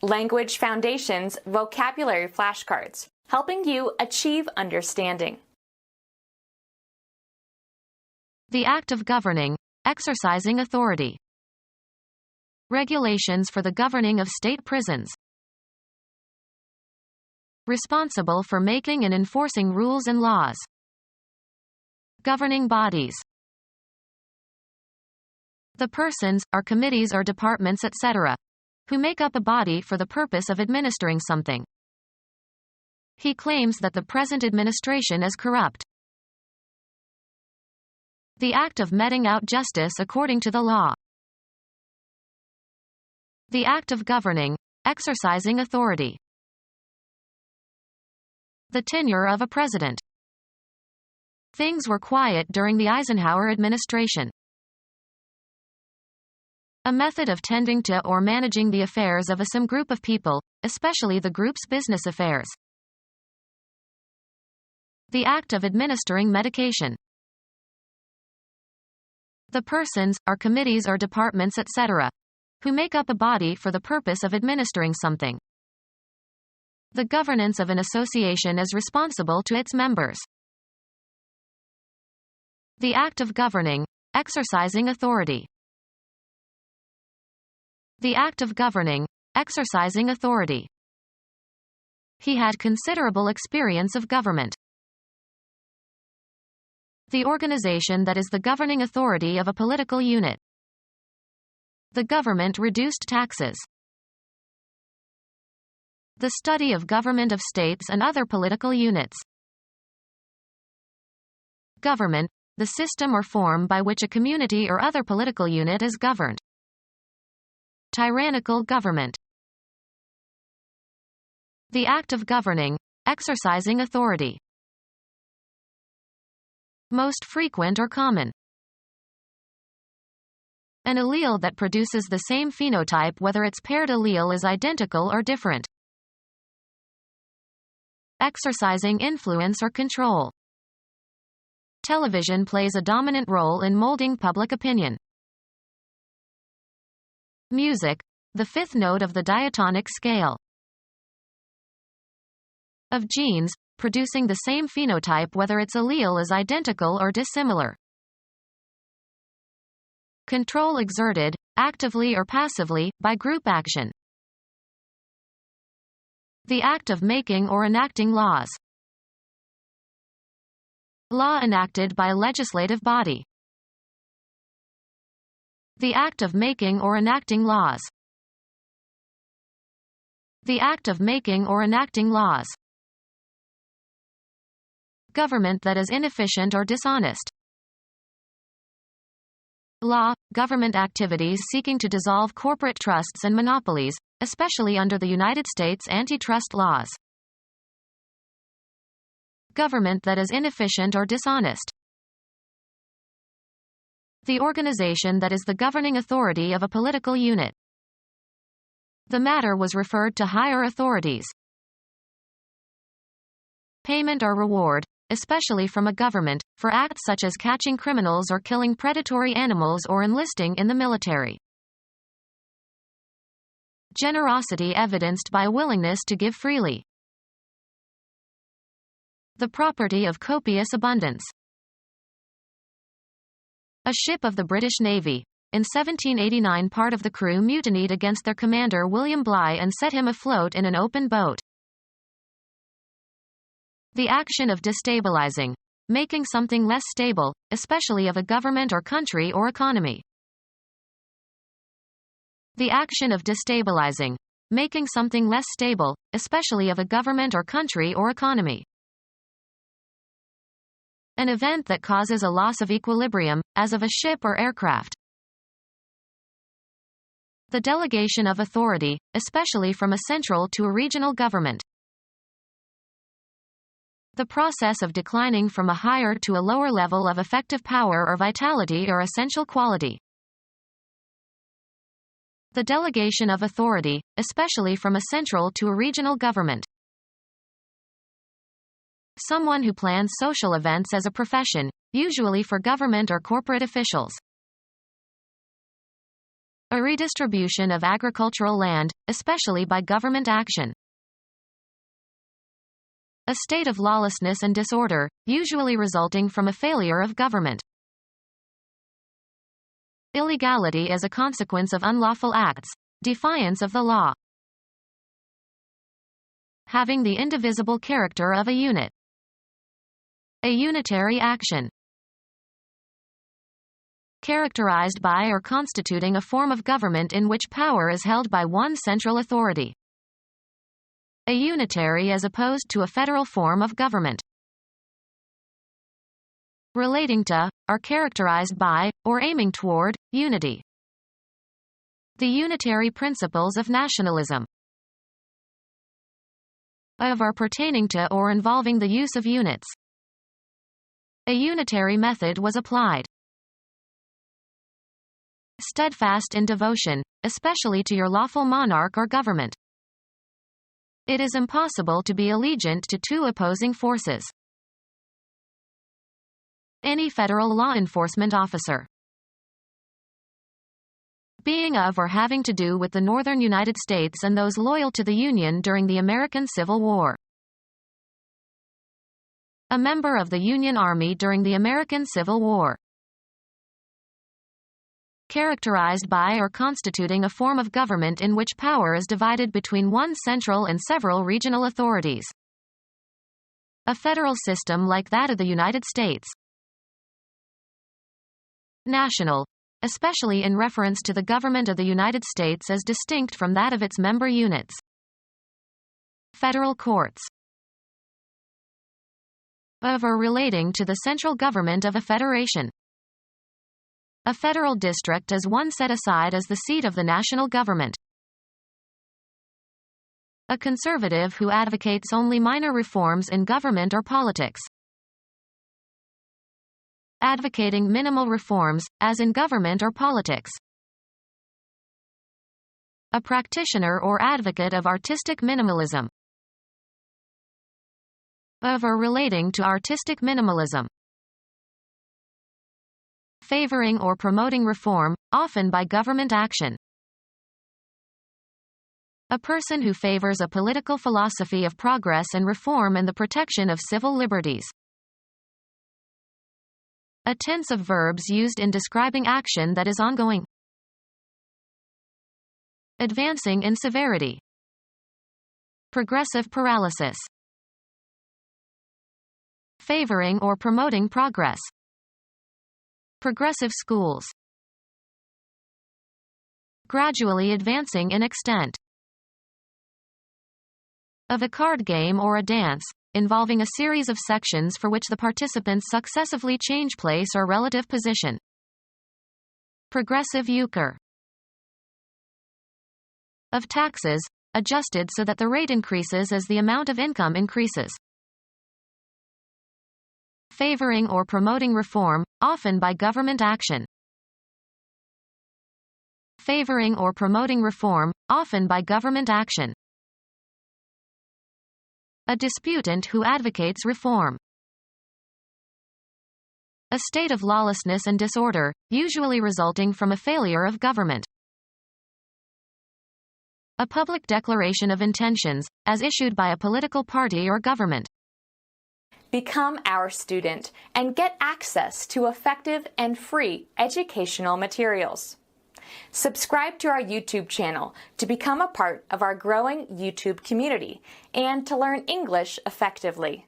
Language Foundations Vocabulary Flashcards, helping you achieve understanding. The act of governing, exercising authority. Regulations for the governing of state prisons. Responsible for making and enforcing rules and laws. Governing bodies. The persons, or committees or departments etc., who make up a body for the purpose of administering something. He claims that the present administration is corrupt. The act of meting out justice according to the law. The act of governing, exercising authority. The tenure of a president. Things were quiet during the Eisenhower administration. A method of tending to or managing the affairs of some group of people, especially the group's business affairs. The act of administering medication. The persons, or committees or departments etc., who make up a body for the purpose of administering something. The governance of an association is responsible to its members. The act of governing, exercising authority. The act of governing, exercising authority. He had considerable experience of government. The organization that is the governing authority of a political unit. The government reduced taxes. The study of government of states and other political units. Government, the system or form by which a community or other political unit is governed. Tyrannical government. The act of governing, exercising authority. Most frequent or common. An allele that produces the same phenotype whether its paired allele is identical or different. Exercising influence or control. Television plays a dominant role in molding public opinion. Music, the fifth note of the diatonic scale. Of genes, producing the same phenotype whether its allele is identical or dissimilar. Control exerted, actively or passively, by group action. The act of making or enacting laws. Law enacted by a legislative body. The act of making or enacting laws. The act of making or enacting laws. Government that is inefficient or dishonest. Law, government activities seeking to dissolve corporate trusts and monopolies, especially under the United States antitrust laws. Government that is inefficient or dishonest. The organization that is the governing authority of a political unit. The matter was referred to higher authorities. Payment or reward, especially from a government, for acts such as catching criminals or killing predatory animals or enlisting in the military. Generosity evidenced by willingness to give freely. The property of copious abundance. A ship of the British Navy. In 1789 part of the crew mutinied against their commander William Bligh and set him afloat in an open boat. The action of destabilizing. Making something less stable, especially of a government or country or economy. The action of destabilizing. Making something less stable, especially of a government or country or economy. An event that causes a loss of equilibrium, as of a ship or aircraft. The delegation of authority, especially from a central to a regional government. The process of declining from a higher to a lower level of effective power or vitality or essential quality. The delegation of authority, especially from a central to a regional government. Someone who plans social events as a profession, usually for government or corporate officials. A redistribution of agricultural land, especially by government action. A state of lawlessness and disorder, usually resulting from a failure of government. Illegality as a consequence of unlawful acts. Defiance of the law. Having the indivisible character of a unit. A unitary action. Characterized by or constituting a form of government in which power is held by one central authority. A unitary as opposed to a federal form of government. Relating to, are characterized by, or aiming toward, unity. The unitary principles of nationalism. Of or pertaining to or involving the use of units. A unitary method was applied. Steadfast in devotion, especially to your lawful monarch or government. It is impossible to be allegiant to two opposing forces. Any federal law enforcement officer. Being of or having to do with the northern United States and those loyal to the Union during the American Civil War. A member of the Union Army during the American Civil War. Characterized by or constituting a form of government in which power is divided between one central and several regional authorities. A federal system like that of the United States. National, especially in reference to the government of the United States as distinct from that of its member units. Federal courts. Of or relating to the central government of a federation. A federal district is one set aside as the seat of the national government. A conservative who advocates only minor reforms in government or politics. Advocating minimal reforms, as in government or politics. A practitioner or advocate of artistic minimalism. Of or relating to artistic minimalism. Favoring or promoting reform, often by government action. A person who favors a political philosophy of progress and reform and the protection of civil liberties. A tense of verbs used in describing action that is ongoing. Advancing in severity. Progressive paralysis. Favoring or promoting progress. Progressive schools. Gradually advancing in extent. Of a card game or a dance, involving a series of sections for which the participants successively change place or relative position. Progressive euchre. Of taxes, adjusted so that the rate increases as the amount of income increases. Favoring or promoting reform, often by government action. Favoring or promoting reform, often by government action. A disputant who advocates reform. A state of lawlessness and disorder, usually resulting from a failure of government. A public declaration of intentions, as issued by a political party or government. Become our student and get access to effective and free educational materials. Subscribe to our YouTube channel to become a part of our growing YouTube community and to learn English effectively.